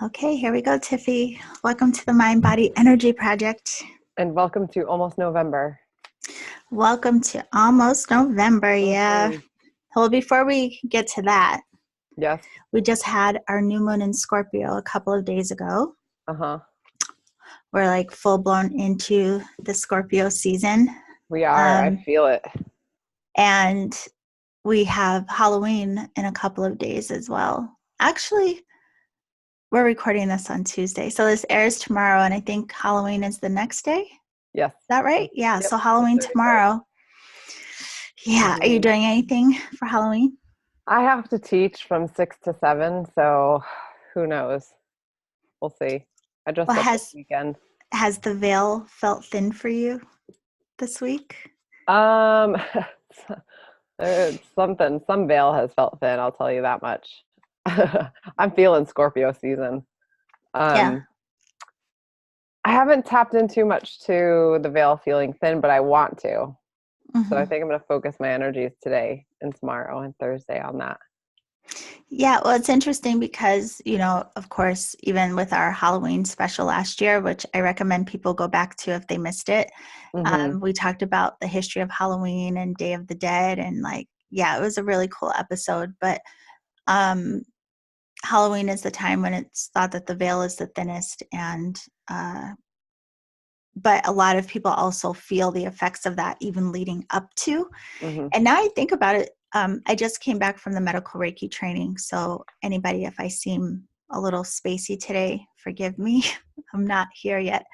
Okay, here we go, Tiffy. Welcome to the Mind Body Energy Project. And welcome to almost November. Welcome to almost November, yeah. Mhm. Well, before we get to that, Yes. we just had our new moon in Scorpio a couple of days ago. Uh-huh. We're like full blown into the Scorpio season. We are. I feel it. And we have Halloween in a couple of days as well. Actually, we're recording this on Tuesday. So this airs tomorrow, and I think Halloween is the next day. Is Yes. that right? Yeah. Yep. So Halloween The 31st. tomorrow. Yeah. Are you Mhm. doing anything for Halloween? I have to teach from 6 to 7, so who knows? We'll see. I dressed Well, up this weekend. has the veil felt thin for you this week? Um, it's something. Some veil has felt thin, I'll tell you that much. I'm feeling Scorpio season. Yeah. Um, I haven't tapped in too much to the veil feeling thin, but I want to. So I Hmm. think I'm going to focus my energies today and tomorrow and Thursday on that. Yeah. Well, it's interesting because, of course, even with our Halloween special last year, which I recommend people go back to if they missed it, Hmm. we talked about the history of Halloween and Day of the Dead. And yeah, it was a really cool episode. But um, Halloween is the time when it's thought that the veil is the thinnest. But a lot of people also feel the effects of that even leading up to. Hmm. And now I think about it, I just came back from the medical Reiki training. So anybody, if I seem a little spacey today, forgive me. I'm not here yet.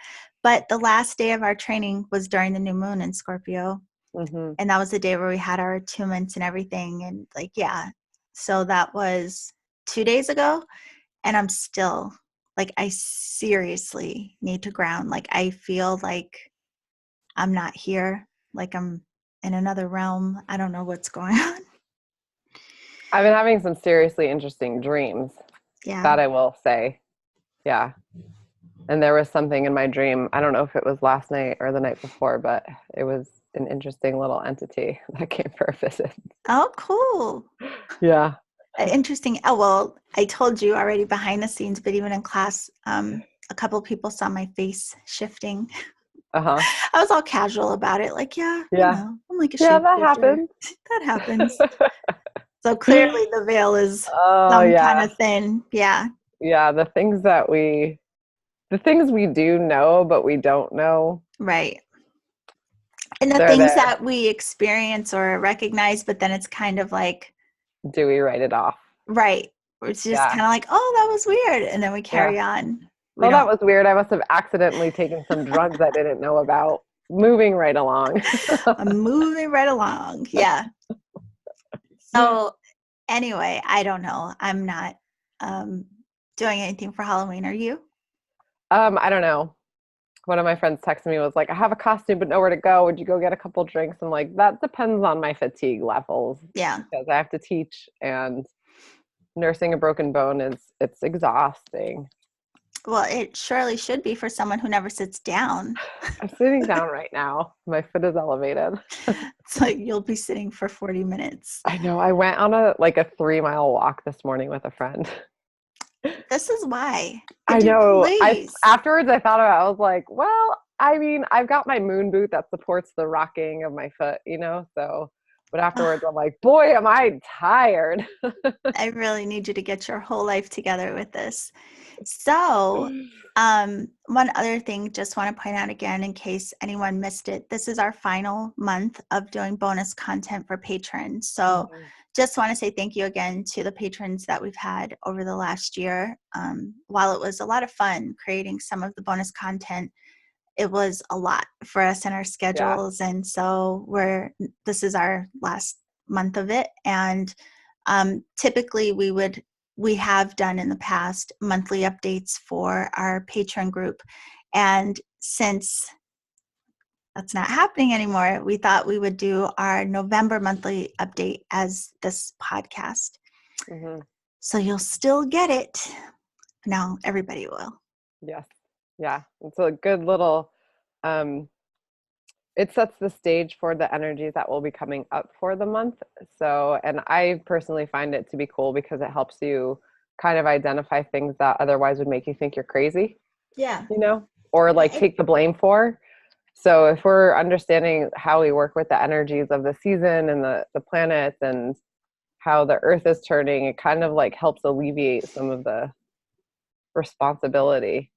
But the last day of our training was during the new moon in Scorpio. Hmm. And that was the day where we had our attunements and everything. And yeah. So that was 2 days ago. And I'm still I seriously need to ground. I feel like I'm not here. Like I'm in another realm. I don't know what's going on. I've been having some seriously interesting dreams, Yeah. that I will say. Yeah. And there was something in my dream. I don't know if it was last night or the night before, but it was an interesting little entity that came for a visit. Oh, cool. Yeah. Interesting. Oh, well, I told you already behind the scenes, but even in class, a couple of people saw my face shifting. Uh-huh. I was all casual about it. Like, yeah, Yeah. I'm like a Yeah, that shapeshifter. happens. That happens. So clearly the veil is Oh, some kind yeah. of thin. Yeah. Yeah, the things we do know but we don't know, Right. And the they're things there. that we experience or recognize, but then it's kind of like, Do we write it off? right. It's just Yeah. kind of like, oh, that was weird. And then we Yeah. carry on. We Well, that don't, was weird. I must have accidentally taken some drugs I didn't know about. Moving right along. I'm moving right along. Yeah. So anyway, I don't know. I'm not um, doing anything for Halloween. Are you? I don't know. One of my friends texted me, was like, I have a costume but nowhere to go. Would you go get a couple drinks? I'm like, that depends on my fatigue levels Yeah. because I have to teach, and nursing a broken bone it's exhausting. Well, it surely should be for someone who never sits down. I'm sitting down right now. My foot is elevated. It's like you'll be sitting for 40 minutes. I know. I went on a 3-mile walk this morning with a friend. This is why. I Could you know. I please? afterwards I thought about it, I was like, well, I mean, I've got my moon boot that supports the rocking of my foot. So but afterwards I'm like, boy, am I tired. I really need you to get your whole life together with this. So, one other thing, just want to point out again, in case anyone missed it, this is our final month of doing bonus content for patrons. So, Mhm. just want to say thank you again to the patrons that we've had over the last year. While it was a lot of fun creating some of the bonus content, it was a lot for us in our Yeah. schedules. And so this is our last month of it. And typically we have done in the past monthly updates for our patron group. And since that's not happening anymore, we thought we would do our November monthly update as this podcast. Hmm. So you'll still get it. Now everybody will. Yes. Yeah. It's a good little um it sets the stage for the energies that will be coming up for the month. So, and I personally find it to be cool because it helps you kind of identify things that otherwise would make you think you're crazy, Yeah. or Yeah, like take the blame for. So if we're understanding how we work with the energies of the season and the planets and how the earth is turning, it kind of like helps alleviate some of the responsibility.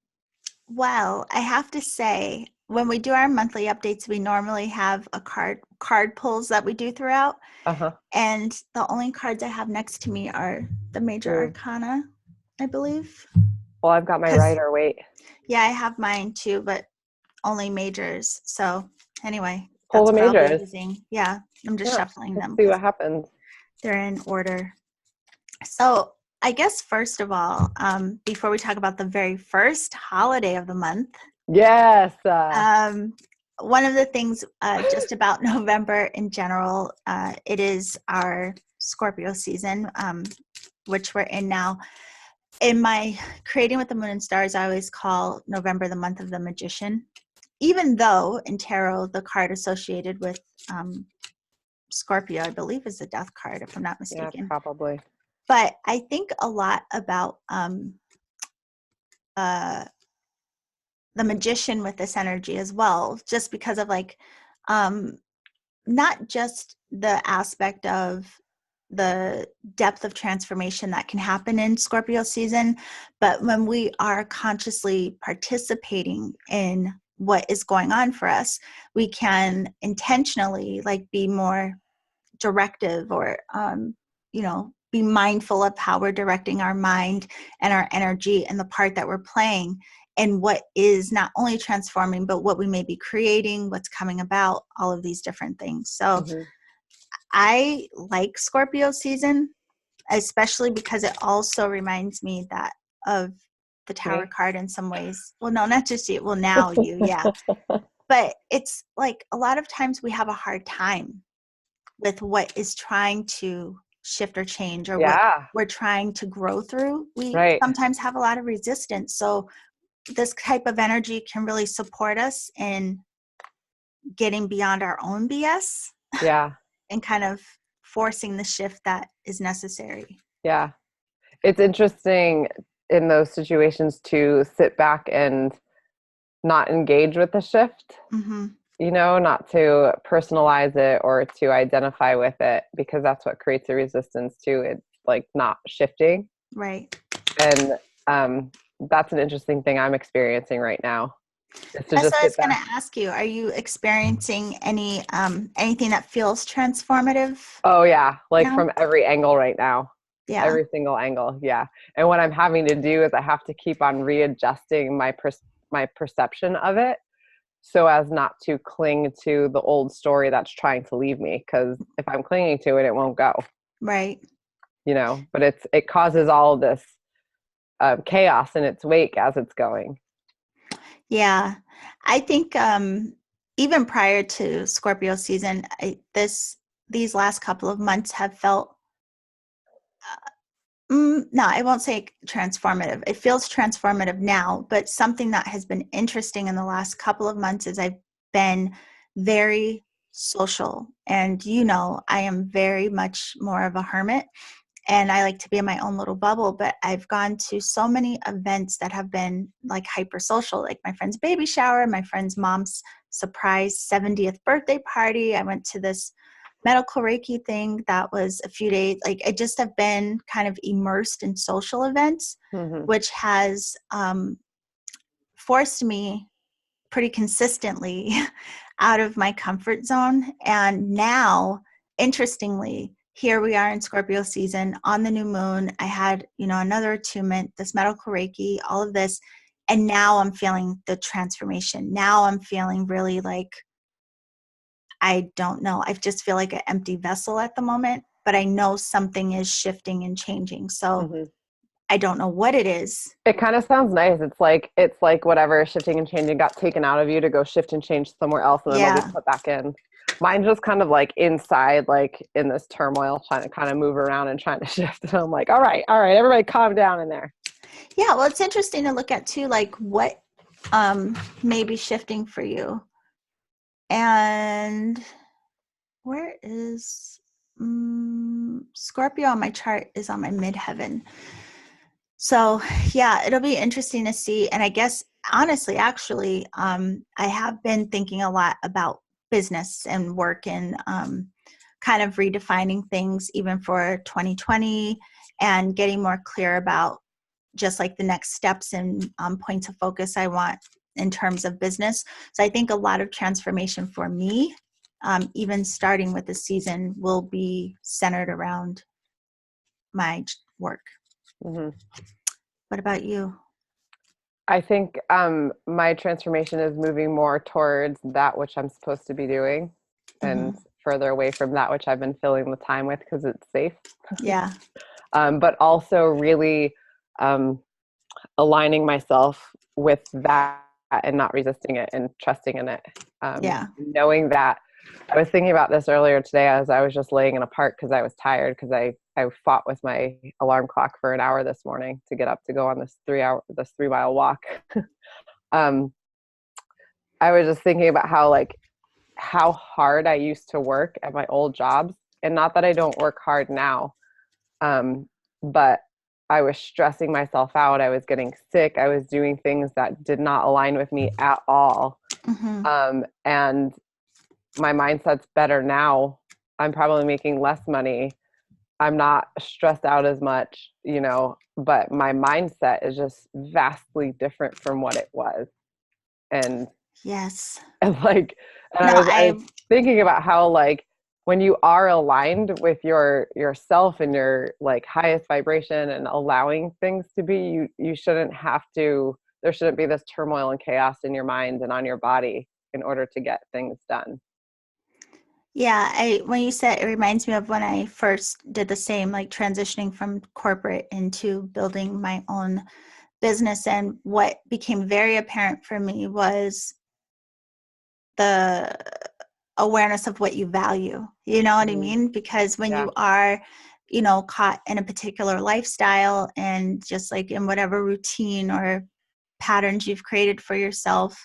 well, I have to say, when we do our monthly updates, we normally have a card pulls that we do throughout. Uh-huh. And the only cards I have next to me are the major Ooh. arcana, I believe. Well, I've got my Because, rider. Wait. yeah, I have mine too, but only majors. So, anyway, Pull that's the what I'll be majors. using. Yeah, I'm just Yeah. shuffling Let's them see because what happens. they're in order. So, I guess first of all, before we talk about the very first holiday of the month, Yes. um, one of the things just about November in general, it is our Scorpio season, which we're in now. In my Creating with the Moon and Stars, I always call November the month of the magician, even though in tarot, the card associated with Scorpio, I believe, is the death card, if I'm not Yeah, mistaken. probably. But I think a lot about uh, the magician with this energy as well, just because of like, um, not just the aspect of the depth of transformation that can happen in Scorpio season, but when we are consciously participating in what is going on for us, we can intentionally like be more directive or be mindful of how we're directing our mind and our energy and the part that we're playing and what is not only transforming but what we may be creating, what's coming about, all of these different things. So Hmm. I like Scorpio season, especially because it also reminds me that of the Tower Me. card in some ways. Well, no, not just you. Well, now you, yeah. But it's like a lot of times we have a hard time with what is trying to shift or change or what Yeah. we're trying to grow through. We Right. sometimes have a lot of resistance. So this type of energy can really support us in getting beyond our own BS Yeah. and kind of forcing the shift that is necessary. Yeah. It's interesting in those situations to sit back and not engage with the shift, Mm-hmm. not to personalize it or to identify with it, because that's what creates a resistance to it, like not shifting. Right. And that's an interesting thing I'm experiencing right now, is to That's just what I was sit going to back. ask you. Are you experiencing anything that feels transformative Oh yeah, like now? from every angle right now, Yeah. every single angle. Yeah. And what I'm having to do is I have to keep on readjusting my perception of it, so as not to cling to the old story that's trying to leave me, because if I'm clinging to it, it won't go. Right. But it causes all of this chaos in its wake as it's going. Yeah. I think even prior to Scorpio season, these last couple of months have felt no, I won't say transformative. It feels transformative now, but something that has been interesting in the last couple of months is I've been very social. And I am very much more of a hermit and I like to be in my own little bubble, but I've gone to so many events that have been like hyper social, like my friend's baby shower, my friend's mom's surprise 70th birthday party. I went to this medical Reiki thing that was a few days. Like I just have been kind of immersed in social events, Hmm. which has forced me pretty consistently out of my comfort zone. And now, interestingly, here we are in Scorpio season on the new moon. I had, another attunement, this medical Reiki, all of this. And now I'm feeling the transformation. Now I'm feeling really like, I don't know. I just feel like an empty vessel at the moment, but I know something is shifting and changing. So Hmm. I don't know what it is. It kind of sounds nice. It's like whatever shifting and changing got taken out of you to go shift and change somewhere else, and then they'll be Yeah. put back in. Mine's just kind of like inside, like in this turmoil, trying to kind of move around and trying to shift. And I'm like, all right, everybody calm down in there. Yeah. Well, it's interesting to look at too, like what may be shifting for you. And where is Scorpio on my chart is on my midheaven. So yeah, it'll be interesting to see. And I guess honestly, actually, I have been thinking a lot about business and work and kind of redefining things even for 2020 and getting more clear about just like the next steps and points of focus I want in terms of business. So I think a lot of transformation for me, even starting with the season, will be centered around my work. Hmm. What about you? I think my transformation is moving more towards that which I'm supposed to be doing and Hmm. further away from that which I've been filling the time with because it's safe. Yeah. But also really um, aligning myself with that and not resisting it and trusting in it. Yeah. Knowing that I was thinking about this earlier today as I was just laying in a park because I was tired because I fought with my alarm clock for an hour this morning to get up to go on this 3 mile walk. um, I was just thinking about how hard I used to work at my old jobs, and not that I don't work hard now, but I was stressing myself out. I was getting sick. I was doing things that did not align with me at all. Hmm. And my mindset's better now. I'm probably making less money. I'm not stressed out as much, but my mindset is just vastly different from what it was. And Yes. and like and No, I was thinking about how like when you are aligned with yourself and your like highest vibration and allowing things to be, you shouldn't have to, there shouldn't be this turmoil and chaos in your mind and on your body in order to get things done. yeah, when you said, it reminds me of when I first did the same, like transitioning from corporate into building my own business. And what became very apparent for me was the awareness of what you value. You know what I Mm, mean? Because when yeah. you are, caught in a particular lifestyle and just like in whatever routine or patterns you've created for yourself,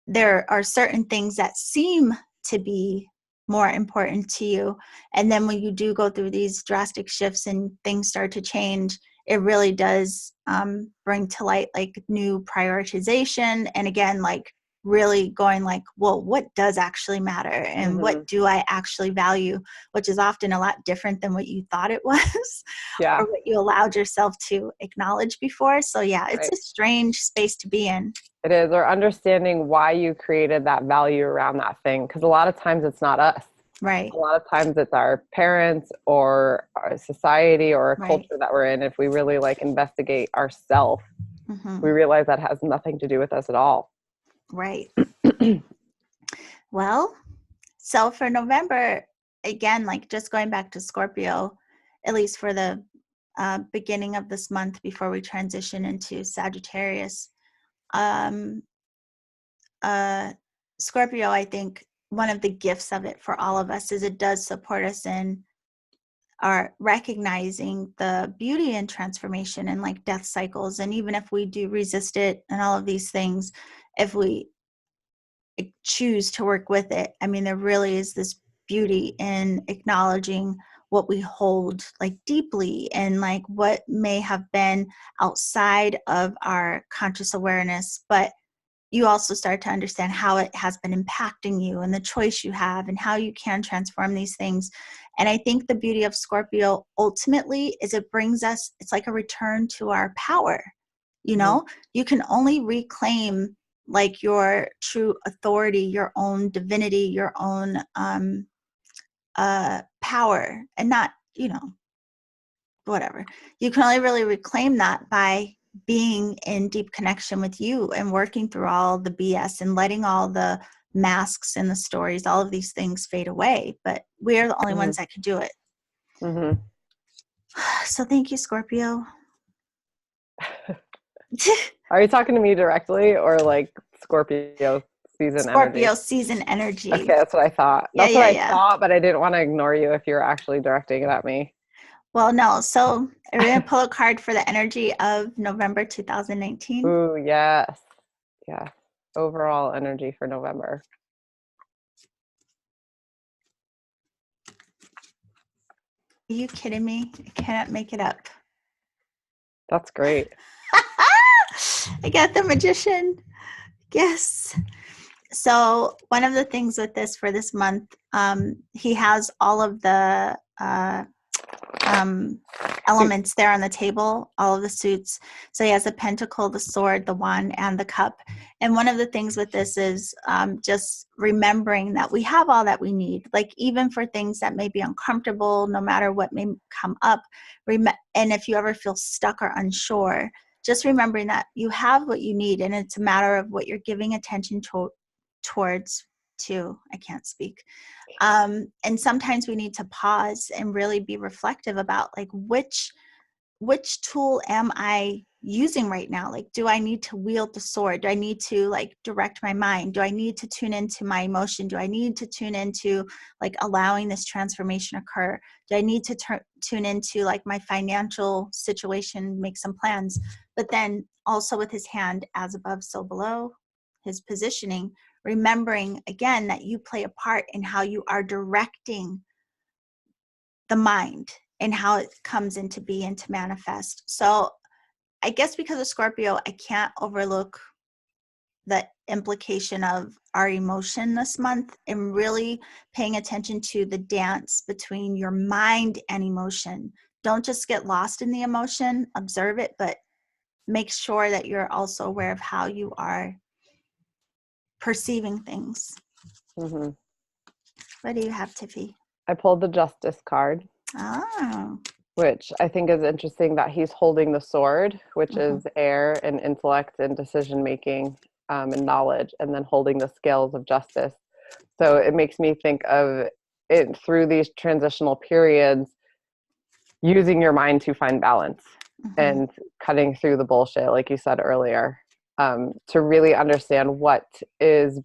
there are certain things that seem to be more important to you. And then when you do go through these drastic shifts and things start to change, it really does bring to light like new prioritization. And again, like really going like, well, what does actually matter and what Hmm. do I actually value, which is often a lot different than what you thought it was or Yeah. what you allowed yourself to acknowledge before. So yeah, it's Right. a strange space to be in. It is, or understanding why you created that value around that thing. Because a lot of times it's not us. Right. A lot of times it's our parents or our society or a Right. culture that we're in. If we really like investigate ourselves, we Hmm. realize that has nothing to do with us at all. Right. Well, so for November, again, like just going back to Scorpio, at least for the beginning of this month before we transition into Sagittarius, um, uh, Scorpio, I think one of the gifts of it for all of us is it does support us in our recognizing the beauty and transformation and like death cycles. And even if we do resist it and all of these things, if we choose to work with it, I mean, there really is this beauty in acknowledging what we hold like deeply and like what may have been outside of our conscious awareness, but you also start to understand how it has been impacting you and the choice you have and how you can transform these things. And I think the beauty of Scorpio ultimately is it brings us, it's like a return to our power. You Mm-hmm. know, you can only reclaim like your true authority, your own divinity, your own power, and not, whatever. You can only really reclaim that by being in deep connection with you and working through all the BS and letting all the masks and the stories, all of these things fade away. But we're the only Mm-hmm. ones that can do it. Mm-hmm. So thank you, Scorpio. Are you talking to me directly or like Scorpio season energy? Scorpio season energy. Okay, that's what I thought. Yeah, That's what yeah, I yeah. thought, but I didn't want to ignore you if you're actually directing it at me. Well, no. So we're going to pull a card for the energy of November 2019. Ooh, yes. Yes. Overall energy for November. Are you kidding me? I cannot make it up. That's great. I got the magician. Yes. So one of the things with this for this month, he has all of the elements there on the table, all of the suits. So he has the pentacle, the sword, the wand, and the cup. And one of the things with this is just remembering that we have all that we need, like even for things that may be uncomfortable, no matter what may come up. And if you ever feel stuck or unsure, just remembering that you have what you need, and it's a matter of what you're giving attention towards. I can't speak. And sometimes we need to pause and really be reflective about like which tool am I using right now? Like, do I need to wield the sword? Do I need to like direct my mind? Do I need to tune into my emotion? Do I need to tune into like allowing this transformation occur? Do I need to tune into like my financial situation, make some plans? But then also with his hand as above, so below, his positioning, remembering again that you play a part in how you are directing the mind and how it comes into be and to manifest. So I guess because of Scorpio, I can't overlook the implication of our emotion this month and really paying attention to the dance between your mind and emotion. Don't just get lost in the emotion, observe it, but make sure that you're also aware of how you are perceiving things. Mm-hmm. What do you have, Tiffy? I pulled the Justice card. Oh. Which I think is interesting that he's holding the sword, which is air and intellect and decision making and knowledge, and then holding the scales of justice. So it makes me think of it through these transitional periods, using your mind to find balance and cutting through the bullshit, like you said earlier, to really understand what is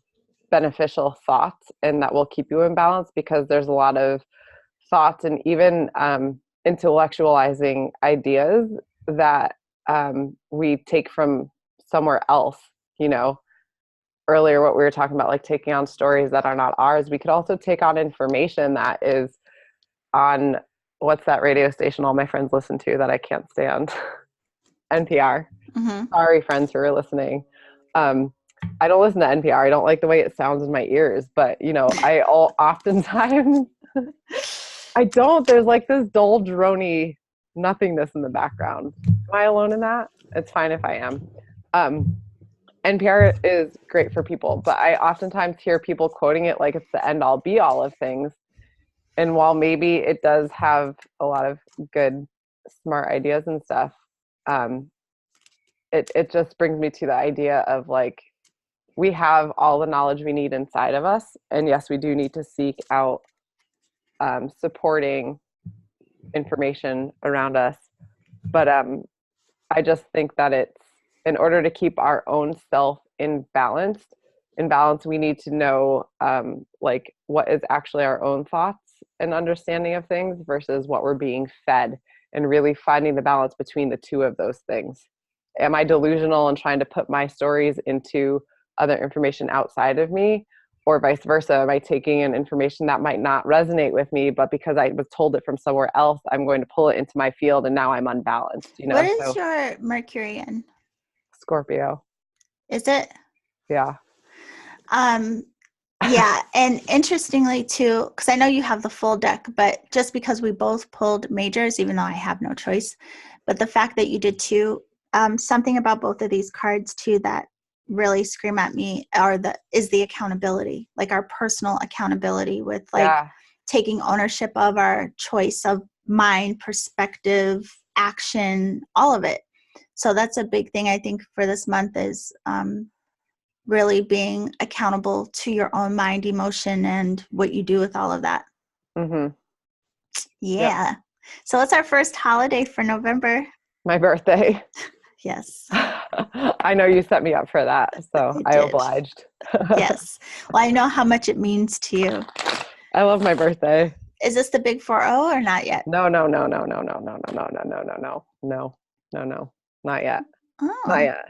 beneficial thoughts and that will keep you in balance, because there's a lot of thoughts and even intellectualizing ideas that we take from somewhere else. You know, earlier what we were talking about, like taking on stories that are not ours, we could also take on information that is on, what's that radio station all my friends listen to that I can't stand? NPR. Sorry, friends who are listening. I don't listen to NPR. I don't like the way it sounds in my ears, but you know, oftentimes I don't. There's like this dull, drony nothingness in the background. Am I alone in that? It's fine if I am. NPR is great for people, but I oftentimes hear people quoting it like it's the end all be all of things. And while maybe it does have a lot of good, smart ideas and stuff, it just brings me to the idea of like, we have all the knowledge we need inside of us. And yes, we do need to seek out supporting information around us. But I just think that it's, in order to keep our own self in balance, we need to know like what is actually our own thoughts and understanding of things versus what we're being fed, and really finding the balance between the two of those things. Am I delusional and trying to put my stories into other information outside of me, or vice versa? Am I taking in information that might not resonate with me, but because I was told it from somewhere else, I'm going to pull it into my field, and now I'm unbalanced, you know? What is your Mercury in? Scorpio. Is it? Yeah. Yeah, and interestingly too, because I know you have the full deck, but just because we both pulled majors, even though I have no choice, but the fact that you did too, something about both of these cards too that really scream at me is the accountability, like our personal accountability with like taking ownership of our choice of mind, perspective, action, all of it. So that's a big thing I think for this month is really being accountable to your own mind, emotion, and what you do with all of that. Mm-hmm. Yeah. Yep. So it's our first holiday for November. My birthday. Yes. I know you set me up for that, so I obliged. Yes. Well, I know how much it means to you. I love my birthday. Is this the big 4-0 or not yet? No. Not yet. Oh. Not yet.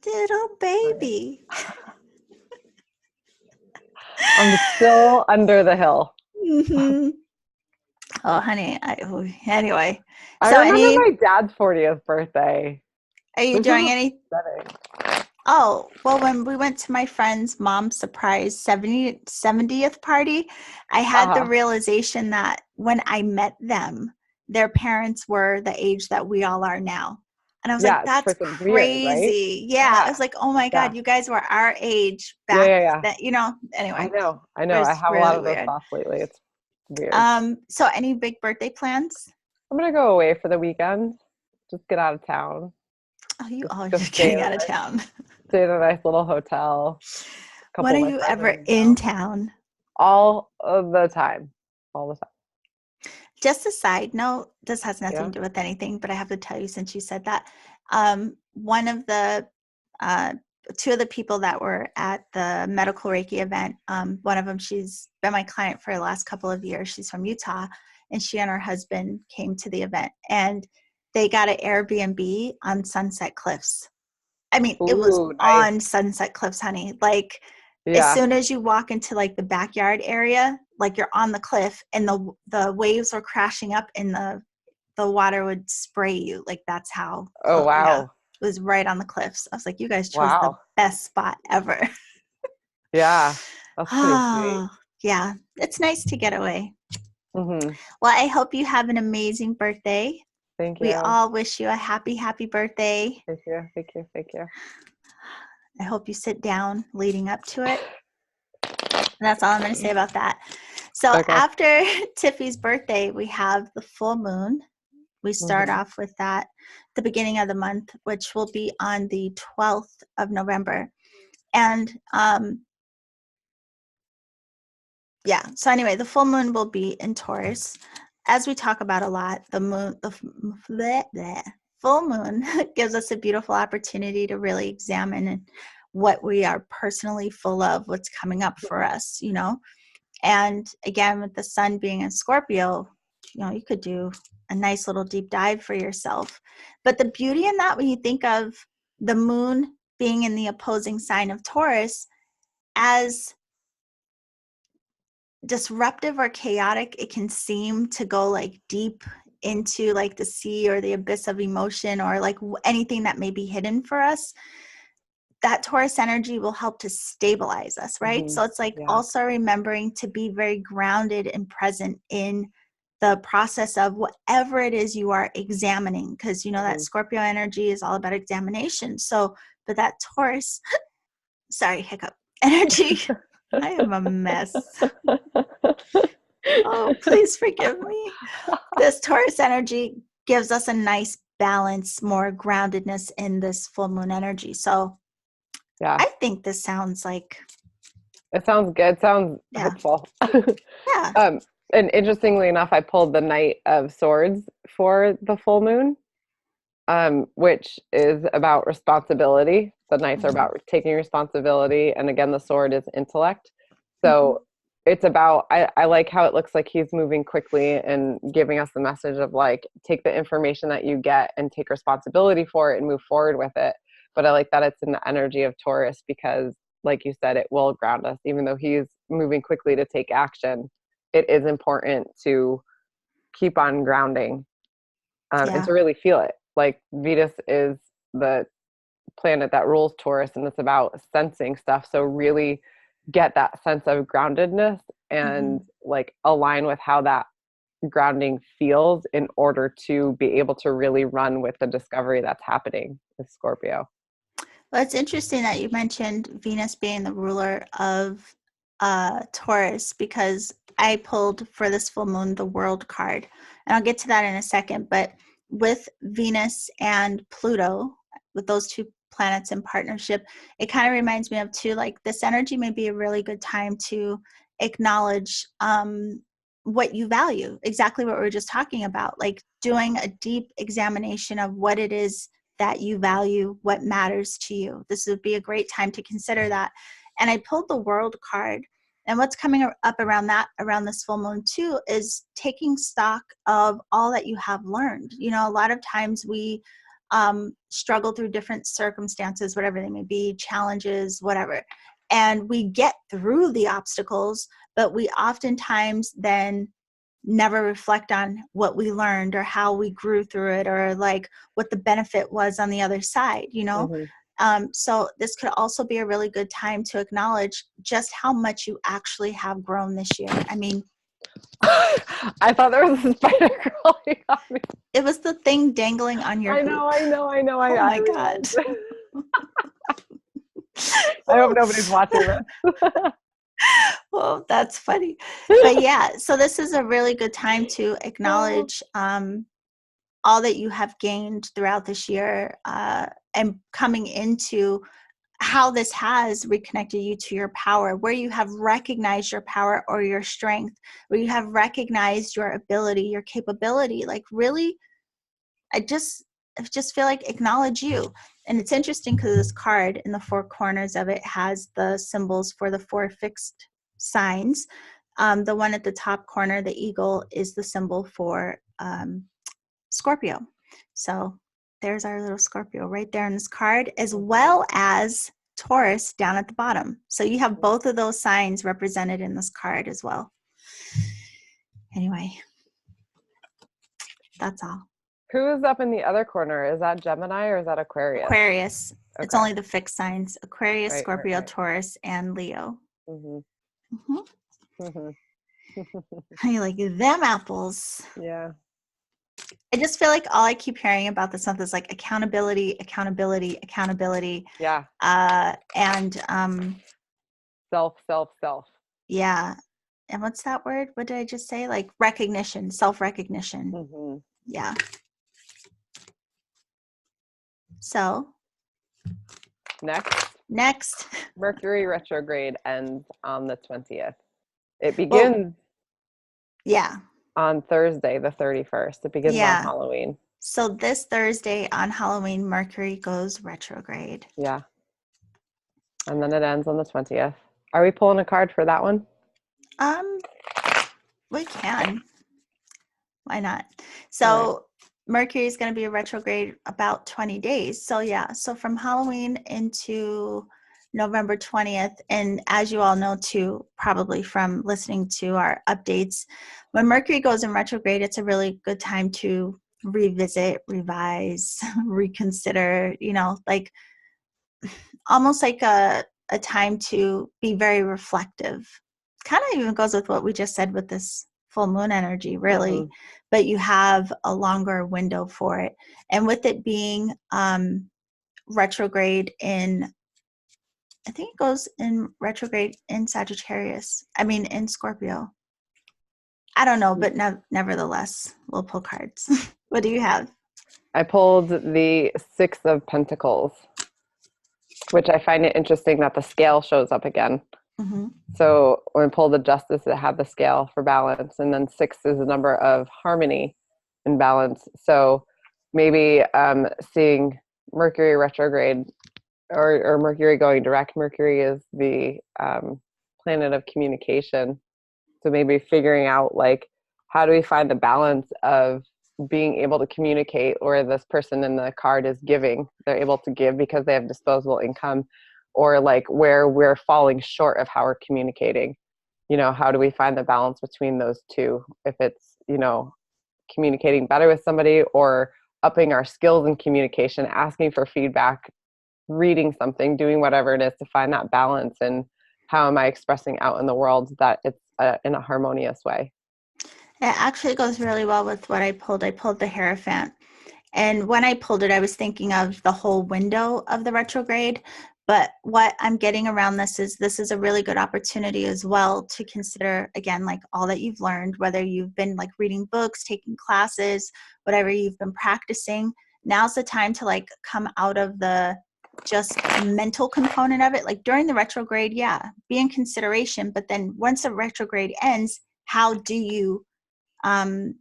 Little baby. I'm still under the hill. Mm-hmm. Oh, honey. Anyway. I remember my dad's 40th birthday. Are you This doing is any? upsetting. Oh, well, when we went to my friend's mom's surprise 70th party, I had the Uh-huh. realization that when I met them, their parents were the age that we all are now. And I was like, Yeah, it's that's freaking weird, right? crazy. Yeah. I Yeah. was like, oh my Yeah. God, you guys were our age Yeah, back yeah, yeah. then, I anyway, know. I it know. I was have a lot really of those weird. thoughts lately. It's weird. So any big birthday plans? I'm gonna go away for the weekend. Just get out of town. Oh, you always Just just getting out of town. stay in a nice little hotel. A When couple are of my you friends are ever in in town. town? All of the time. All the time. Just a side note, this has nothing Yeah. to do with anything, but I have to tell you since you said that. One of the uh, two of the people that were at the medical Reiki event, one of them, she's been my client for the last couple of years. She's from Utah, and she and her husband came to the event, and they got an Airbnb on Sunset Cliffs. I mean, it was Ooh, nice. on Sunset Cliffs, honey. Like as Yeah. soon as you walk into like the backyard area, like you're on the cliff and the waves were crashing up and the water would spray you. Like that's how Oh, close. Yeah. wow. It was right on the cliffs. I was like, you guys chose the Wow. best spot ever. Yeah. That's pretty sweet. Oh, yeah. It's nice to get away. Hmm. Well, I hope you have an amazing birthday. Thank We you. all wish you a happy, happy birthday. Thank you. Thank you. Thank you. I hope you sit down leading up to it. And that's all I'm going to say about that. So Okay. after Tiffy's birthday, we have the full moon. We start Hmm. off with that the beginning of the month, which will be on the 12th of November. And yeah, so anyway, the full moon will be in Taurus. As we talk about a lot, the full moon gives us a beautiful opportunity to really examine what we are personally full of, what's coming up for us, And again, with the sun being in Scorpio, you could do a nice little deep dive for yourself. But the beauty in that, when you think of the moon being in the opposing sign of Taurus, as disruptive or chaotic it can seem to go like deep into like the sea or the abyss of emotion or like anything that may be hidden for us, that Taurus energy will help to stabilize us, right? Hmm. So it's like Yeah. also remembering to be very grounded and present in the process of whatever it is you are examining, because that Hmm. Scorpio energy is all about examination. So, but that Taurus, sorry, hiccup energy, I am a mess. Oh, please forgive me. This Taurus energy gives us a nice balance, more groundedness in this full moon energy. So Yeah. I think this sounds like, It sounds good. It sounds yeah, hopeful. yeah. um, and interestingly enough, I pulled the Knight of Swords for the full moon, which is about responsibility. The Knights are Mhm. about taking responsibility. And again, the sword is intellect. Mhm. So it's about, I like how it looks like he's moving quickly and giving us the message of like, take the information that you get and take responsibility for it and move forward with it. But I like that it's in the energy of Taurus because, like you said, it will ground us. Even though he's moving quickly to take action, it is important to keep on grounding, and Yeah. to really feel it. Like Venus is the planet that rules Taurus, and it's about sensing stuff. So really get that sense of groundedness and Mhm. like align with how that grounding feels in order to be able to really run with the discovery that's happening with Scorpio. Well, it's interesting that you mentioned Venus being the ruler of Taurus, because I pulled for this full moon the World card. And I'll get to that in a second. But with Venus and Pluto, with those two planets in partnership, it kind of reminds me of too, like this energy may be a really good time to acknowledge what you value, exactly what we were just talking about, like doing a deep examination of what it is that you value, what matters to you. This would be a great time to consider that. And I pulled the World card. And what's coming up around that, around this full moon too, is taking stock of all that you have learned. A lot of times we struggle through different circumstances, whatever they may be, challenges, whatever. And we get through the obstacles, but we oftentimes then never reflect on what we learned or how we grew through it, or like what the benefit was on the other side, you know? So this could also be a really good time to acknowledge just how much you actually have grown this year. I mean, I thought there was a spider crawling on me. it was the thing dangling on your hoop. I know. Oh I my God. realized. I hope nobody's watching this. Well, that's funny. But yeah, so this is a really good time to acknowledge all that you have gained throughout this year, and coming into how this has reconnected you to your power, where you have recognized your power or your strength, where you have recognized your ability, your capability. Like really, I just feel like acknowledge you. And it's interesting because this card in the four corners of it has the symbols for the four fixed signs. The one at the top corner, the eagle, is the symbol for Scorpio. So there's our little Scorpio right there in this card, as well as Taurus down at the bottom. So you have both of those signs represented in this card as well. Anyway, that's all. Who's up in the other corner? Is that Gemini or is that Aquarius? Aquarius. Okay. It's only the fixed signs: Aquarius, Right, Scorpio, right. Taurus, and Leo. Mm-hmm. I like them apples. Yeah. I just feel like all I keep hearing about this stuff is like accountability. Yeah. And Self. yeah. And what's that word? What did I just say? Like recognition, self-recognition. Mm-hmm. Yeah. So next, Mercury retrograde ends on the 20th. It begins on Thursday, the 31st. It begins on Halloween. So this Thursday on Halloween, Mercury goes retrograde. Yeah. And then it ends on the 20th. Are we pulling a card for that one? We can. Why not? So Mercury is going to be a retrograde about 20 days. So yeah, so from Halloween into November 20th. And as you all know too, probably from listening to our updates, when Mercury goes in retrograde, it's a really good time to revisit, revise, reconsider, you know, like almost like a time to be very reflective. Kind of even goes with what we just said with this full moon energy, really, but you have a longer window for it. And with it being retrograde in, I think it goes in retrograde in Sagittarius. I mean, in Scorpio. I don't know, but nevertheless, we'll pull cards. What do you have? I pulled the Six of Pentacles, which I find it interesting that the scale shows up again. Mm-hmm. So when I pulled the Justice, it had the scale for balance. And then 6 is the number of harmony and balance. So maybe seeing Mercury retrograde or Mercury going direct. Mercury is the planet of communication. So maybe figuring out, like, how do we find the balance of being able to communicate, or this person in the card is giving, they're able to give because they have disposable income, or like where we're falling short of how we're communicating. You know, how do we find the balance between those two? If it's, you know, communicating better with somebody, or upping our skills in communication, asking for feedback, reading something, doing whatever it is to find that balance. And how am I expressing out in the world that it's in a harmonious way? It actually goes really well with what I pulled. I pulled the Hierophant. And when I pulled it, I was thinking of the whole window of the retrograde. But what I'm getting around this is a really good opportunity as well to consider, again, like all that you've learned, whether you've been like reading books, taking classes, whatever you've been practicing. Now's the time to like come out of the just mental component of it. Like during the retrograde, be in consideration. But then once the retrograde ends, how do you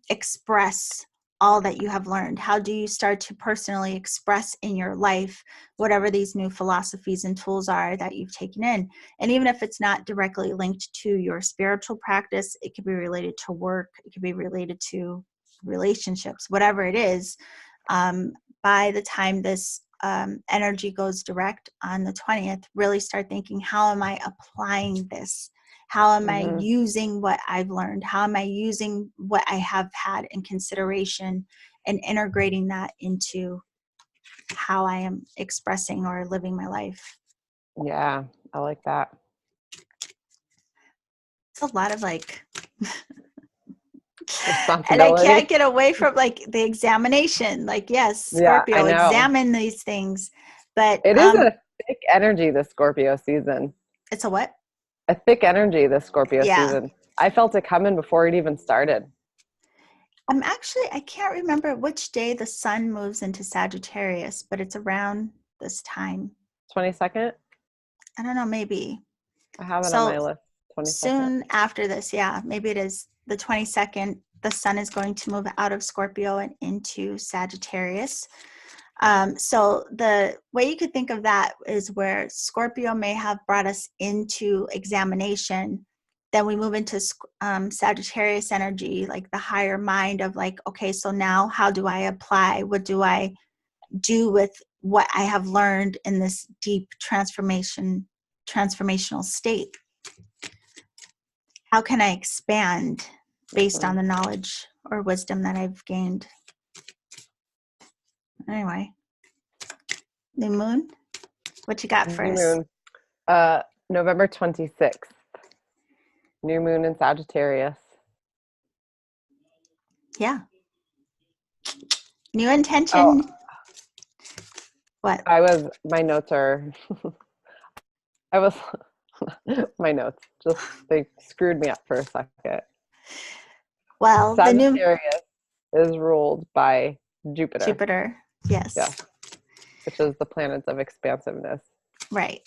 express all that you have learned? How do you start to personally express in your life whatever these new philosophies and tools are that you've taken in? And even if it's not directly linked to your spiritual practice, it could be related to work, it could be related to relationships, whatever it is. By the time this energy goes direct on the 20th, really start thinking, how am I applying this? How am I Mm-hmm. using what I've learned? How am I using what I have had in consideration and integrating that into how I am expressing or living my life? Yeah, I like that. It's a lot of like, and I Responsibility. can't get away from like the examination. Like, yes, Yeah, I Scorpio, know. examine these things. But It is a thick energy this Scorpio season. it's a what? A thick energy this Scorpio Yeah. season. I felt it coming before it even started. I can't remember which day the sun moves into Sagittarius, but it's around this time. 22nd? I don't know, maybe. I have it on So my list. 22nd. soon after this, yeah, maybe it is the 22nd. The sun is going to move out of Scorpio and into Sagittarius. So the way you could think of that is where Scorpio may have brought us into examination. Then we move into Sagittarius energy, like the higher mind of like, okay, so now how do I apply? What do I do with what I have learned in this deep transformational state? How can I expand based on Mhm. the knowledge or wisdom that I've gained? Anyway, new moon, what you got for New us? moon. November 26th. New moon in Sagittarius. Yeah. New Oh, intention. What? my notes are, I was, my notes just, they screwed me up for a second. Well, the new Sagittarius is ruled by Jupiter. Jupiter. Yes, Yes. which is the planets of expansiveness. Right.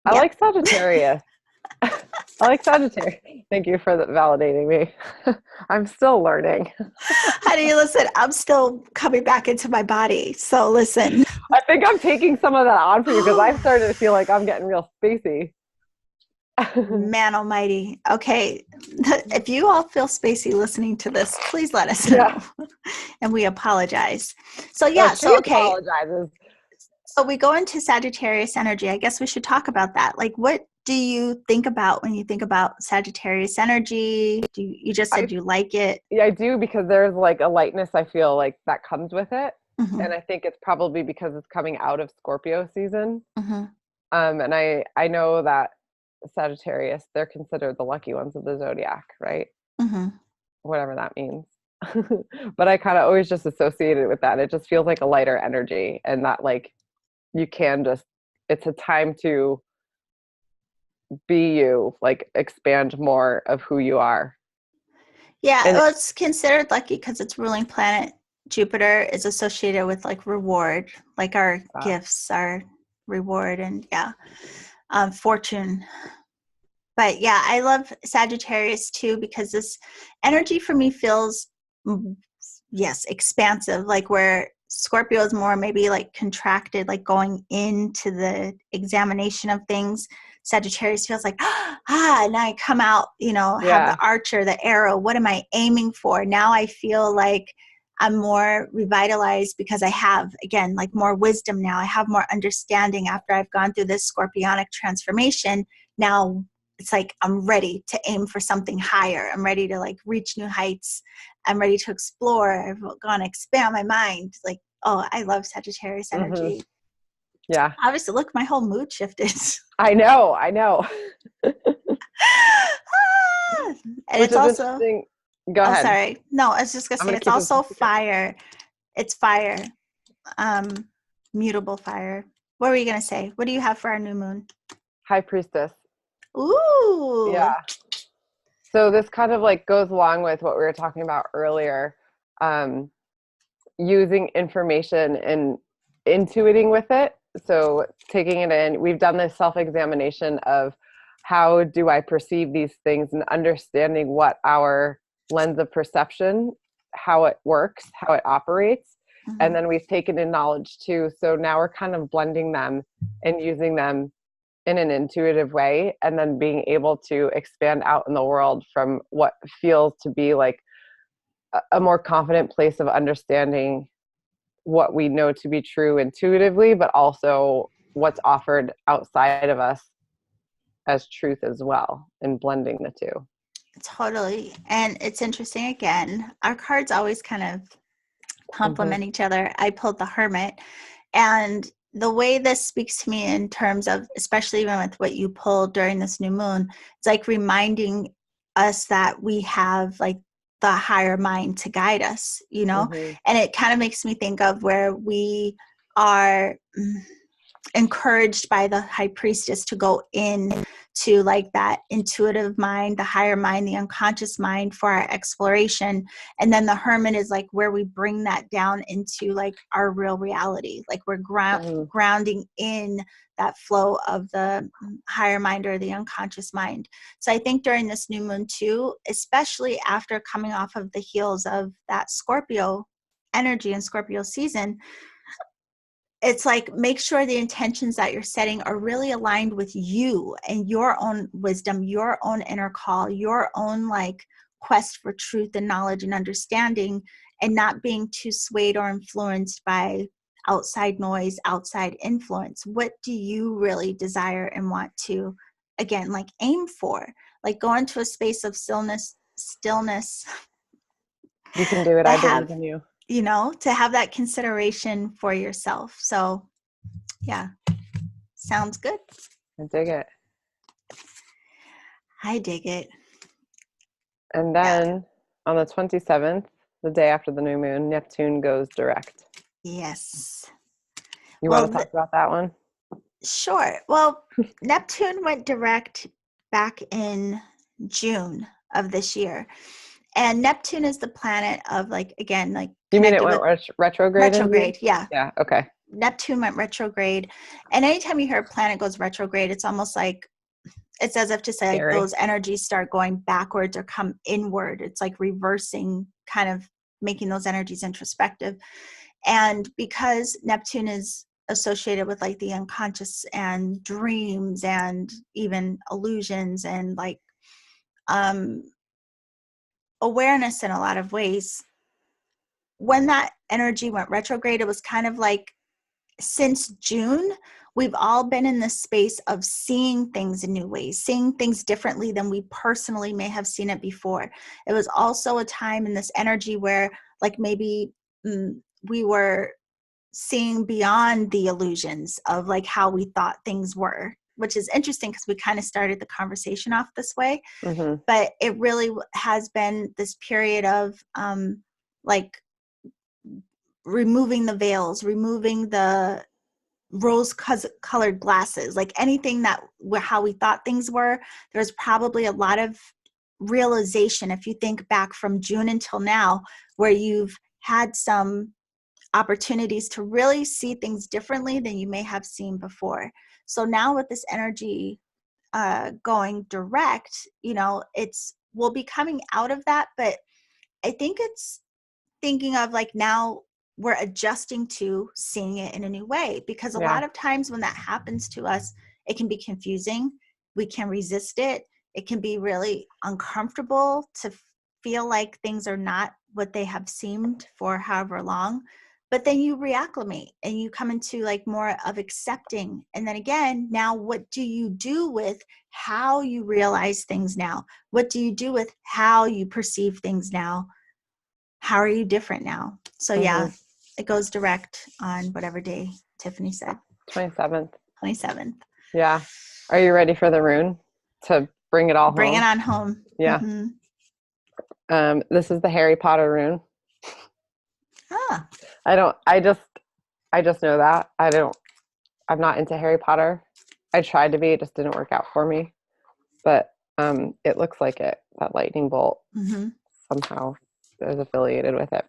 I Yep. like Sagittarius. I like Sagittarius. Thank you for validating me. I'm still learning. Honey, listen, I'm still coming back into my body. So listen. I think I'm taking some of that on for you because I've started to feel like I'm getting real spacey. Man almighty. Okay. If you all feel spacey listening to this, please let us Yeah. know. And we apologize. So No, yeah, she so okay. apologizes. So we go into Sagittarius energy. I guess we should talk about that. Like, what do you think about when you think about Sagittarius energy? You just said I you like it? Yeah, I do because there's like a lightness I feel like that comes with it. Mm-hmm, And I think it's probably because it's coming out of Scorpio season. mm-hmm, And I know that Sagittarius, they're considered the lucky ones of the zodiac, right? mm-hmm. Whatever that means. But I kind of always just associate it with that. It just feels like a lighter energy and that like you can just it's a time to be you, like expand more of who you are. Yeah, And well, it's considered lucky because its ruling planet, Jupiter, is associated with like reward, like our gifts, our reward, and yeah, fortune. But yeah, I love Sagittarius too because this energy for me feels, yes, expansive, like where Scorpio is more maybe like contracted, like going into the examination of things. Sagittarius feels like, now I come out, have the yeah. archer, the arrow. What am I aiming for? Now I feel like I'm more revitalized because I have, again, like more wisdom now. I have more understanding after I've gone through this scorpionic transformation. Now it's like I'm ready to aim for something higher. I'm ready to like reach new heights. I'm ready to explore. I've gone expand my mind. Like, oh, I love Sagittarius Hmm. energy. Yeah. Obviously, look, my whole mood shifted. I know, I know. And Which it's is also, interesting. Go oh, ahead. sorry. No, I was just going to I'm say going to it's keep this also a secret. fire. It's fire. Mutable fire. What were you going to say? What do you have for our new moon? High Priestess. Ooh. Yeah. So this kind of like goes along with what we were talking about earlier, um, using information and intuiting with it. So taking it in, we've done this self-examination of how do I perceive these things and understanding what our lens of perception, how it works, how it operates. And Mm-hmm. then we've taken in knowledge too. So now we're kind of blending them and using them in an intuitive way and then being able to expand out in the world from what feels to be like a more confident place of understanding what we know to be true intuitively, but also what's offered outside of us as truth as well, and blending the two. Totally. And it's interesting, again, our cards always kind of complement each other. I pulled the Hermit, and the way this speaks to me in terms of, especially even with what you pulled during this new moon, it's like reminding us that we have like the higher mind to guide us, you know? And it kind of makes me think of where we are encouraged by the high priestess to go in to like that intuitive mind, the higher mind, the unconscious mind for our exploration. And then the hermit is like where we bring that down into like our real reality. Like we're grounding in that flow of the higher mind or the unconscious mind. So I think during this new moon too, especially after coming off of the heels of that Scorpio energy and Scorpio season, it's like, make sure the intentions that you're setting are really aligned with you and your own wisdom, your own inner call, your own like quest for truth and knowledge and understanding, and not being too swayed or influenced by outside noise, outside influence. What do you really desire and want to, again, like aim for? Like go into a space of stillness. You can do it. I believe in you. You know, to have that consideration for yourself. So yeah, sounds good. I dig it. I dig it. And then on the 27th, the day after the new moon, Neptune goes direct. Yes. You want to talk about that one? Sure. Well, Neptune went direct back in June of this year. And Neptune is the planet of like, again, like. You mean it went retrograde? Retrograde, yeah. Yeah, okay. Neptune went retrograde. And anytime you hear a planet goes retrograde, it's almost like, it's as if to say like those energies start going backwards or come inward. It's like reversing, kind of making those energies introspective. And because Neptune is associated with like the unconscious and dreams and even illusions and like awareness in a lot of ways, when that energy went retrograde, it was kind of like, since June, we've all been in this space of seeing things in new ways, seeing things differently than we personally may have seen it before. It was also a time in this energy where like maybe we were seeing beyond the illusions of like how we thought things were, which is interesting because we kind of started the conversation off this way. But it really has been this period of like removing the veils, removing the rose colored glasses, like anything that how we thought things were. There's probably a lot of realization if you think back from June until now, where you've had some opportunities to really see things differently than you may have seen before. So now with this energy going direct, you know, we'll be coming out of that, but I think it's thinking of like now we're adjusting to seeing it in a new way, because a lot of times when that happens to us, it can be confusing. We can resist it. It can be really uncomfortable to feel like things are not what they have seemed for however long. But then you reacclimate and you come into like more of accepting. And then again, now what do you do with how you realize things now? What do you do with how you perceive things now? How are you different now? So yeah, it goes direct on whatever day Tiffany said. 27th. 27th. Yeah. Are you ready for the rune to bring it all home? Bring it on home. Yeah. This is the Harry Potter rune. Ah. I just know that. I'm not into Harry Potter. I tried to be, it just didn't work out for me. But it looks like it, that lightning bolt somehow is affiliated with it.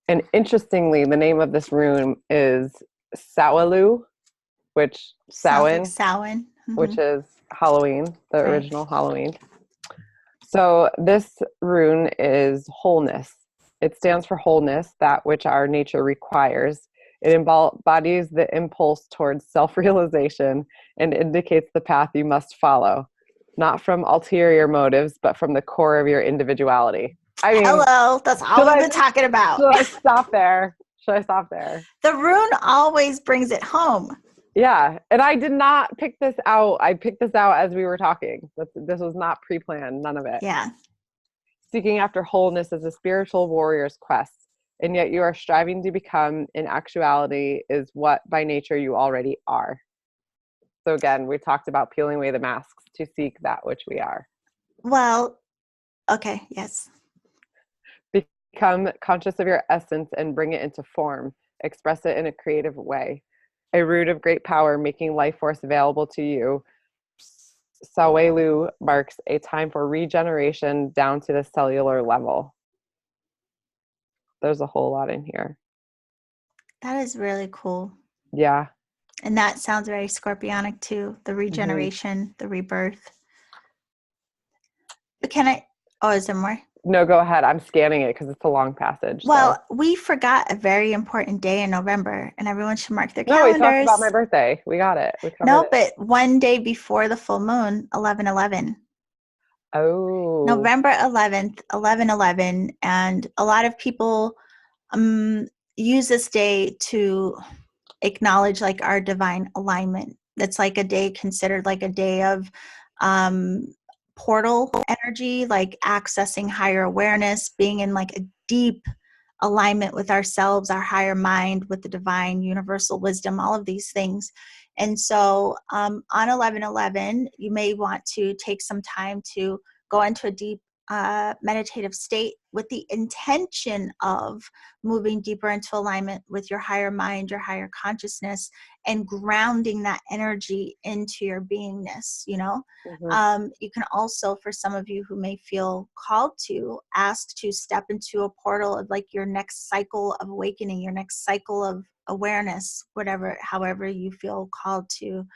And interestingly, the name of this rune is Sawalu, which Samhain, which is Halloween, the original Halloween. So this rune is wholeness. It stands for wholeness, that which our nature requires. It embodies the impulse towards self-realization and indicates the path you must follow, not from ulterior motives, but from the core of your individuality. I mean, hello, that's all we've been talking about. Should I stop there? The rune always brings it home. Yeah. And I did not pick this out. I picked this out as we were talking. This was not pre-planned, none of it. Yeah. Seeking after wholeness is a spiritual warrior's quest, and yet you are striving to become, in actuality, is what by nature you already are. So again, we talked about peeling away the masks to seek that which we are. Well, okay. Yes. Become conscious of your essence and bring it into form. Express it in a creative way. A root of great power, making life force available to you. Sawelu marks a time for regeneration down to the cellular level. There's a whole lot in here. That is really cool. Yeah. And that sounds very scorpionic too. The regeneration, the rebirth. But is there more? No, go ahead. I'm scanning it because it's a long passage. Well, we forgot a very important day in November, and everyone should mark their calendars. No, we talked about my calendars. birthday. We got it. We covered No, it. but one day before the full moon, 11/11. Oh. November 11th, 11/11. And a lot of people use this day to acknowledge like our divine alignment. It's like a day considered like a day of portal energy, like accessing higher awareness, being in like a deep alignment with ourselves, our higher mind, with the divine universal wisdom, all of these things. And so on 11/11, you may want to take some time to go into a deep meditative state with the intention of moving deeper into alignment with your higher mind, your higher consciousness, and grounding that energy into your beingness, you know. You can also, for some of you who may feel called to, ask to step into a portal of like your next cycle of awakening, your next cycle of awareness, however you feel called to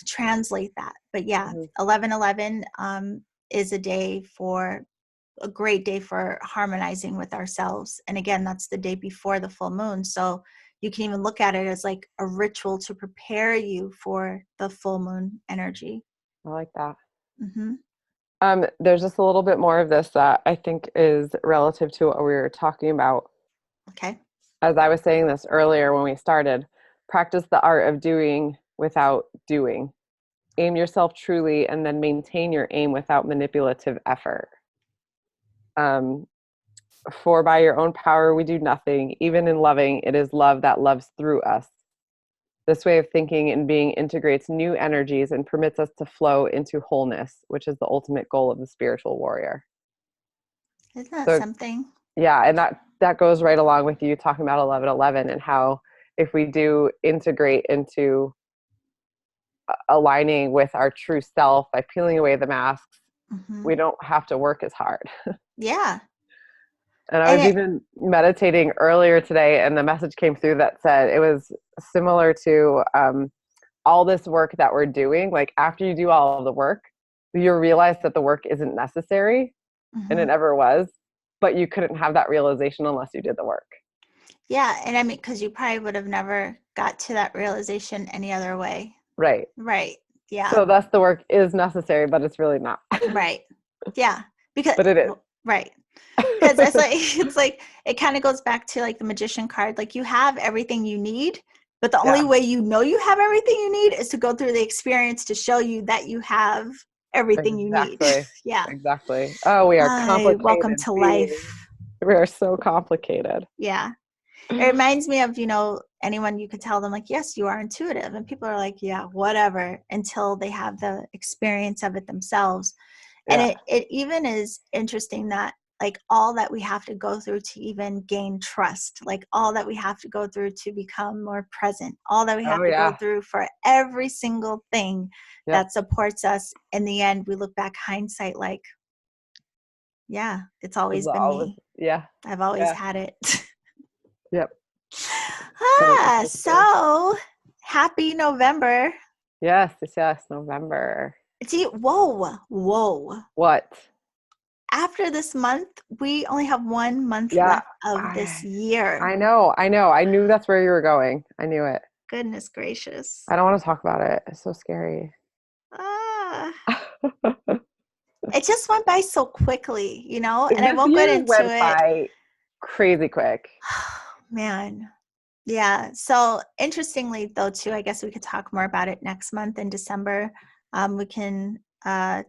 translate that. But yeah, 11/11 is a great day for harmonizing with ourselves. And again, that's the day before the full moon. So you can even look at it as like a ritual to prepare you for the full moon energy. I like that. Mm-hmm. There's just a little bit more of this that I think is relative to what we were talking about. Okay. As I was saying this earlier when we started, practice the art of doing without doing. Aim yourself truly and then maintain your aim without manipulative effort. For by your own power we do nothing. Even in loving, it is love that loves through us. This way of thinking and being integrates new energies and permits us to flow into wholeness, which is the ultimate goal of the spiritual warrior. Isn't that something? Yeah, and that goes right along with you talking about 11/11 and how if we do integrate into aligning with our true self by peeling away the masks, we don't have to work as hard. Yeah. And I was even meditating earlier today, and the message came through that said it was similar to all this work that we're doing. Like after you do all of the work, you realize that the work isn't necessary, and it never was, but you couldn't have that realization unless you did the work. Yeah. And I mean, because you probably would have never got to that realization any other way. Right. Right. Yeah. So thus the work is necessary, but it's really not. Right. Yeah. But it is. Right. Because it's like it kind of goes back to like the magician card. Like you have everything you need, but the only way you know you have everything you need is to go through the experience to show you that you have everything you need. Yeah. Exactly. Oh, we are complicated. Welcome to life. We are so complicated. Yeah. It reminds me of, anyone you could tell them like, yes, you are intuitive. And people are like, yeah, whatever, until they have the experience of it themselves. And it even is interesting that like all that we have to go through to even gain trust, like all that we have to go through to become more present, all that we have to go through for every single thing that supports us. In the end, we look back hindsight like, yeah, it's always been me. Yeah. I've always had it. Yep. So happy November. Yes, November. Whoa. What? After this month, we only have 1 month left of this year. I know. I knew that's where you were going. I knew it. Goodness gracious. I don't want to talk about it. It's so scary. It just went by so quickly, and I won't get into it. By crazy quick. Man. Yeah. So interestingly, though, too, I guess we could talk more about it next month in December. We can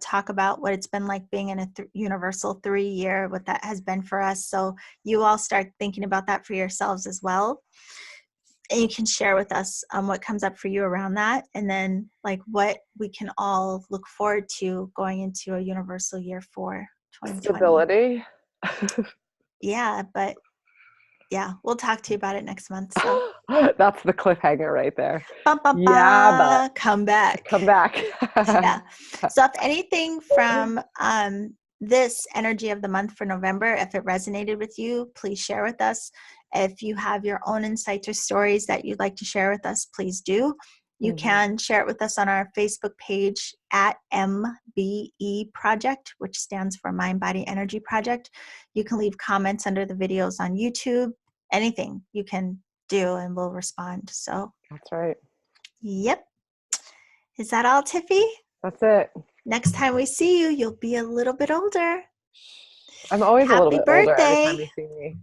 talk about what it's been like being in a universal 3 year, what that has been for us. So you all start thinking about that for yourselves as well. And you can share with us what comes up for you around that. And then like what we can all look forward to going into a universal year for 2020. Stability. Yeah. But yeah, we'll talk to you about it next month. So That's the cliffhanger right there. bum, bum, Yeah, but bum, come back. come back. Yeah. So if anything from this energy of the month for November, if it resonated with you, please share with us. If you have your own insights or stories that you'd like to share with us, please do. You Mhm. can share it with us on our Facebook page at MBE Project, which stands for Mind Body Energy Project. You can leave comments under the videos on YouTube. Anything you can do and we'll respond. So, That's right. yep. Is that all, Tiffy? That's it. Next time we see you, you'll be a little bit older. I'm always a little Happy bit older every time birthday. you see me.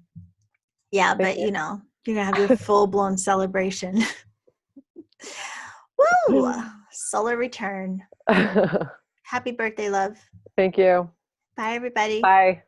Yeah, Thank but you're going to have your full blown celebration. Woo! you. Solar return. Happy birthday, love. Thank you. Bye, everybody. Bye.